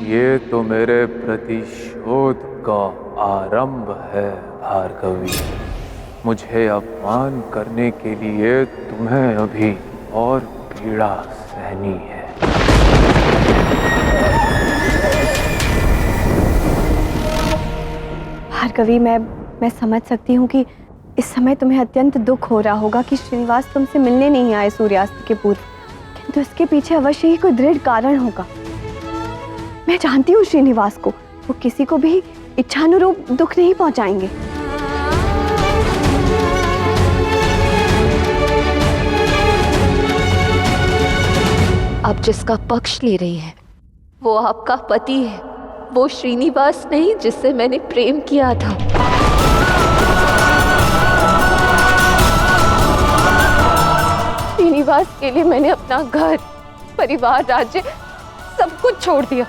ये तो मेरे प्रतिशोध का आरंभ है भार्गवी। मुझे अपमान करने के लिए तुम्हें अभी और पीड़ा सहनी है। भार्गवी, मैं समझ सकती हूँ कि इस समय तुम्हें अत्यंत दुख हो रहा होगा कि श्रीनिवास तुमसे मिलने नहीं आए सूर्यास्त के पूर्व, किंतु इसके पीछे अवश्य ही कोई दृढ़ कारण होगा। मैं जानती हूँ श्रीनिवास को, वो किसी को भी इच्छानुरूप दुख नहीं पहुंचाएंगे। आप जिसका पक्ष ले रही हैं वो आपका पति है, वो श्रीनिवास नहीं जिससे मैंने प्रेम किया था। श्रीनिवास के लिए मैंने अपना घर, परिवार, राज्य सब कुछ छोड़ दिया।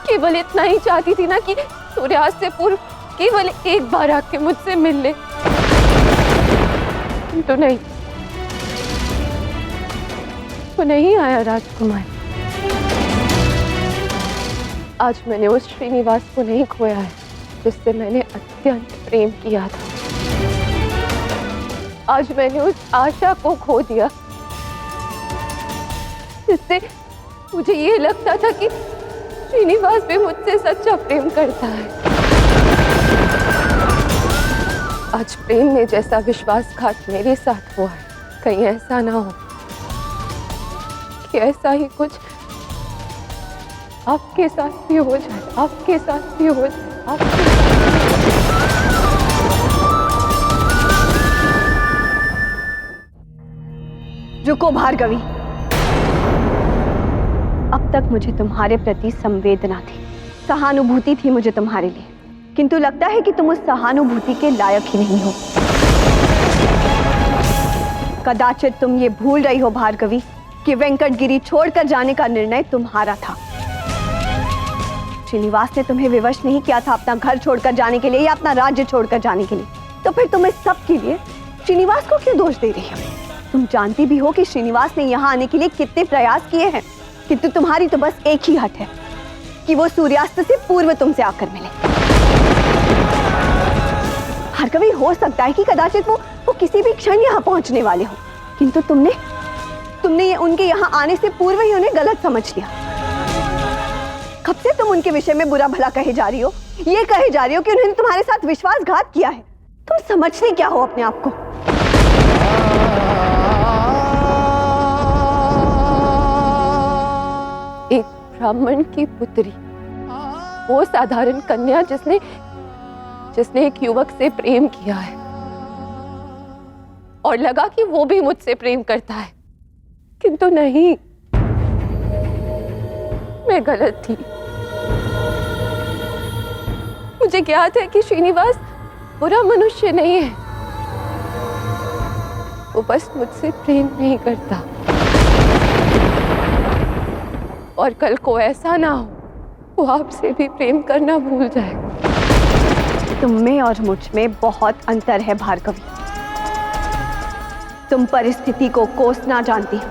केवल इतना ही चाहती थी ना कि सूर्यास्त से पूर्व केवल एक बार आके मुझसे मिल ले, तो नहीं, वो नहीं आया राजकुमार। आज मैंने उस श्रीनिवास को नहीं खोया है जिससे मैंने अत्यंत प्रेम किया था। आज मैंने उस आशा को खो दिया जिससे मुझे ये लगता था कि श्रीनिवास भी मुझसे सच्चा प्रेम करता है। आज प्रेम में जैसा विश्वासघात मेरे साथ हुआ है, कहीं ऐसा ना हो कि ऐसा ही कुछ आपके साथ भी हो जाए, आपके साथ भी हो जाए, आपके साथ। रुको भार्गवी, अब तक मुझे तुम्हारे प्रति संवेदना थी, सहानुभूति थी मुझे तुम्हारे लिए, किंतु लगता है कि तुम उस सहानुभूति के लायक ही नहीं हो। कदाचित तुम ये भूल रही हो भार्गवी कि वेंकटगिरी छोड़कर जाने का निर्णय तुम्हारा था। श्रीनिवास ने तुम्हें विवश नहीं किया था अपना घर छोड़कर जाने के लिए या अपना राज्य छोड़कर जाने के लिए, तो फिर तुम इस सब के लिए श्रीनिवास को क्यों दोष दे रही हो? तुम जानती भी हो कि श्रीनिवास ने यहाँ आने के लिए कितने प्रयास किए हैं, किंतु तुम्हारी तो बस एक ही हट है कि वो सूर्यास्त से पूर्व तुमसे आकर मिले। भार्गवी, हो सकता है कि कदाचित वो किसी भी क्षण यहाँ पहुंचने वाले हो, किंतु तुमने ये उनके यहाँ आने से पूर्व ही उन्हें गलत समझ लिया। कब से तुम उनके विषय में बुरा भला कहे जा रही हो, ये कहे जा रही हो कि उन्होंने तुम्हारे साथ विश्वासघात किया है। तुम समझते क्या हो अपने आप को? एक ब्राह्मण की पुत्री, वो साधारण कन्या जिसने एक युवक से प्रेम किया है और लगा कि वो भी मुझसे प्रेम करता है, किंतु नहीं, मैं गलत थी। मुझे ज्ञात है कि श्रीनिवास बुरा मनुष्य नहीं है, वो बस मुझसे प्रेम नहीं करता। और कल को ऐसा ना हो वो आपसे भी प्रेम करना भूल जाए। तुम में और मुझ में बहुत अंतर है भार्गवी। तुम परिस्थिति को कोसना जानती हो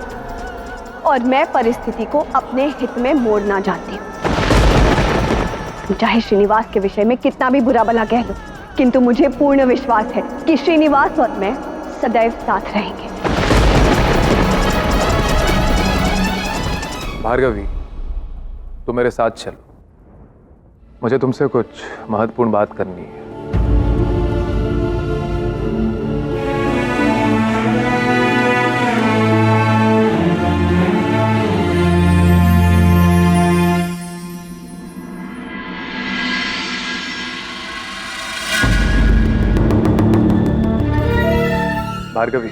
और मैं परिस्थिति को अपने हित में मोड़ना जानती हूँ। चाहे श्रीनिवास के विषय में कितना भी बुरा भला कह लो, किंतु मुझे पूर्ण विश्वास है कि श्रीनिवास और मैं सदैव साथ रहेंगे। भार्गवी, तुम मेरे साथ चलो, मुझे तुमसे कुछ महत्वपूर्ण बात करनी है। भार्गवी,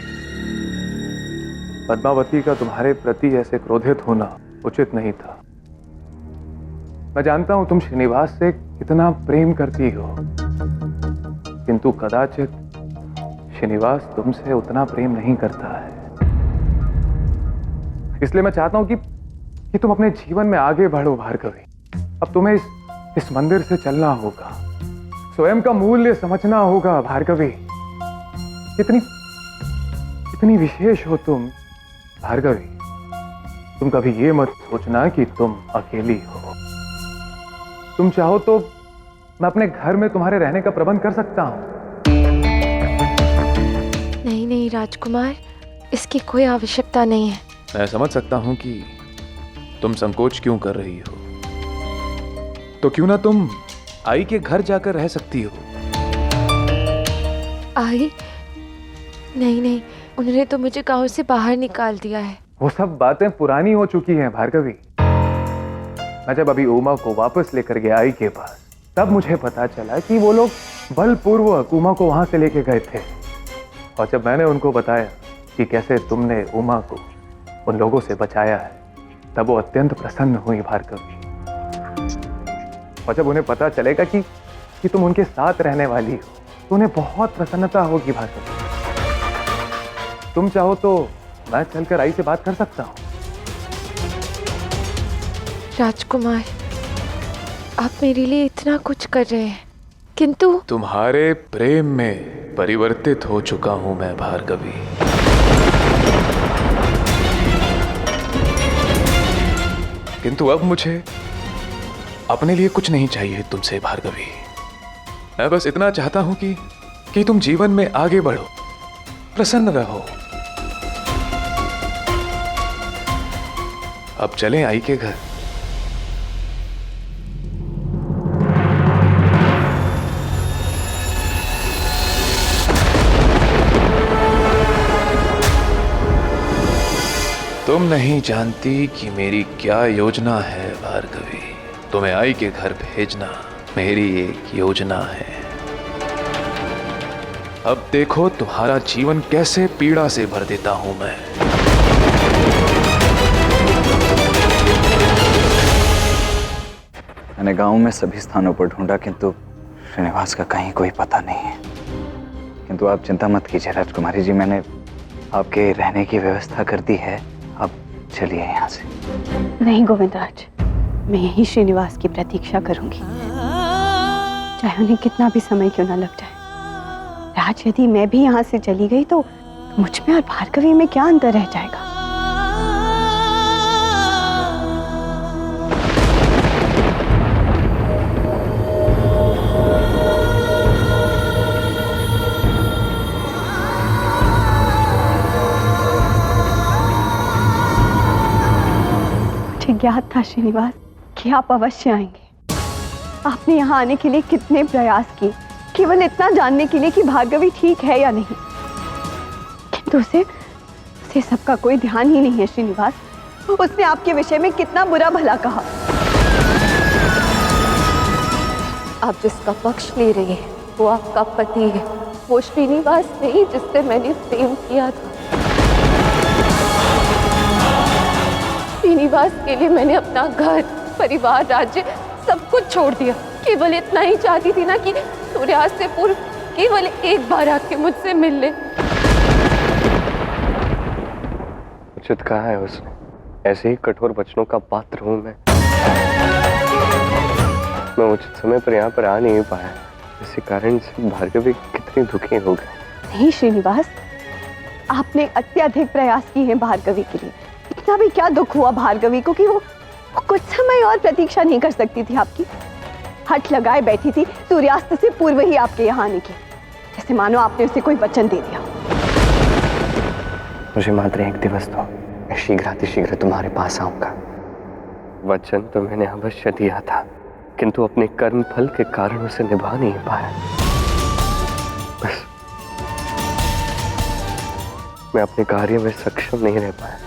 पद्मावती का तुम्हारे प्रति ऐसे क्रोधित होना उचित नहीं था। मैं जानता हूं तुम श्रीनिवास से कितना प्रेम करती हो, किंतु कदाचित श्रीनिवास तुमसे उतना प्रेम नहीं करता है। इसलिए मैं चाहता हूं कि तुम अपने जीवन में आगे बढ़ो भार्गवी। अब तुम्हें इस मंदिर से चलना होगा, स्वयं का मूल्य समझना होगा भार्गवी। कितनी विशेष हो तुम भार्गवी। तुम कभी ये मत सोचना कि तुम अकेली हो। तुम चाहो तो मैं अपने घर में तुम्हारे रहने का प्रबंध कर सकता हूँ। नहीं नहीं राजकुमार, इसकी कोई आवश्यकता नहीं है। मैं समझ सकता हूँ कि तुम संकोच क्यों कर रही हो, तो क्यों ना तुम आई के घर जाकर रह सकती हो। आई? नहीं नहीं, उन्होंने तो मुझे गांव से बाहर निकाल दिया है। वो सब बातें पुरानी हो चुकी हैं भार्गवी। मैं जब अभी उमा को वापस लेकर गया आई के पास, तब मुझे पता चला कि वो लोग बलपूर्वक उमा को वहां से लेके गए थे। और जब मैंने उनको बताया कि कैसे तुमने उमा को उन लोगों से बचाया है, तब वो अत्यंत प्रसन्न हुई भार्गवी। और जब उन्हें पता चलेगा कि तुम उनके साथ रहने वाली हो, तो उन्हें बहुत प्रसन्नता होगी भार्गवी। तुम चाहो तो मैं चलकर आई से बात कर सकता हूँ। राजकुमार, आप मेरे लिए इतना कुछ कर रहे हैं, किंतु तुम्हारे प्रेम में परिवर्तित हो चुका हूं मैं भार्गवी। किंतु अब मुझे अपने लिए कुछ नहीं चाहिए तुमसे भार्गवी। मैं बस इतना चाहता हूं कि तुम जीवन में आगे बढ़ो, प्रसन्न रहो। अब चलें आई के घर। तुम नहीं जानती कि मेरी क्या योजना है भार्गवी। तुम्हें आई के घर भेजना मेरी एक योजना है। अब देखो तुम्हारा जीवन कैसे पीड़ा से भर देता हूं मैं। मैंने गांव में सभी स्थानों पर ढूंढा, किंतु श्रीनिवास का कहीं कोई पता नहीं है। किंतु आप चिंता मत कीजिए राजकुमारी जी, मैंने आपके रहने की व्यवस्था कर दी है। आप चलिए यहाँ से। नहीं गोविंदराज, मैं यही श्रीनिवास की प्रतीक्षा करूंगी, चाहे उन्हें कितना भी समय क्यों ना लग जाए। राज, यदि मैं भी यहाँ से चली गई तो मुझ में और भार्गवी में क्या अंतर रह जाएगा। मुझे ज्ञात था श्रीनिवास कि आप अवश्य आएंगे। आपने यहाँ आने के लिए कितने प्रयास किए, केवल इतना जानने के लिए कि भार्गवी ठीक है या नहीं। किंतु उसे सबका कोई ध्यान ही नहीं है श्रीनिवास। उसने आपके विषय में कितना बुरा भला कहा। आप जिसका पक्ष ले रही हैं, वो आपका पति है, वो श्रीनिवास नहीं जिससे मैंने प्रेम किया था। श्रीनिवास के लिए मैंने अपना घर, परिवार, राज्य सब कुछ छोड़ दिया। केवल इतना ही चाहती थी ना कि सूर्यास्त से पूर्व केवल एक बार आके मुझसे मिल ले। उचित कहा है उसने, ऐसे ही कठोर वचनों का पात्र हूं मैं उचित समय पर यहाँ पर आ नहीं पाया। इसी कारण से भार्गवी कितनी दुखी हो गई। नहीं श्रीनिवास, आपने अत्यधिक प्रयास किए हैं भार्गवी के लिए। इतना भी क्या दुख हुआ भार्गवी को कि वो कुछ समय और प्रतीक्षा नहीं कर सकती थी आपकी। हठ लगाए बैठी थी सूर्यास्त से पूर्व ही आपके यहाँ आने की, जैसे मानो आपने उसे कोई वचन दे दिया। मुझे मात्र एक दिवस दो, मैं शीघ्र तुम्हारे पास आऊंगा। वचन तो मैंने अवश्य दिया था, किंतु अपने कर्म फल के कारण उसे निभा नहीं पाया। बस मैं अपने कार्य में सक्षम नहीं रह पाया।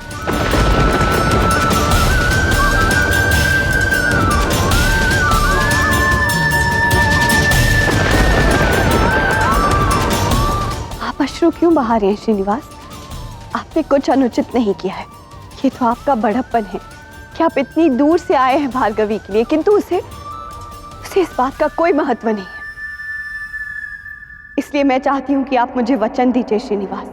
आप अश्रु क्यों बहा रहे हैं श्रीनिवास? आपने कुछ अनुचित नहीं किया है। ये तो आपका बड़प्पन है कि आप इतनी दूर से आए हैं भार्गवी के लिए, किंतु उसे इस बात का कोई महत्व नहीं है। इसलिए मैं चाहती हूं कि आप मुझे वचन दीजिए श्रीनिवास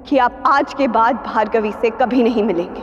कि आप आज के बाद भार्गवी से कभी नहीं मिलेंगे।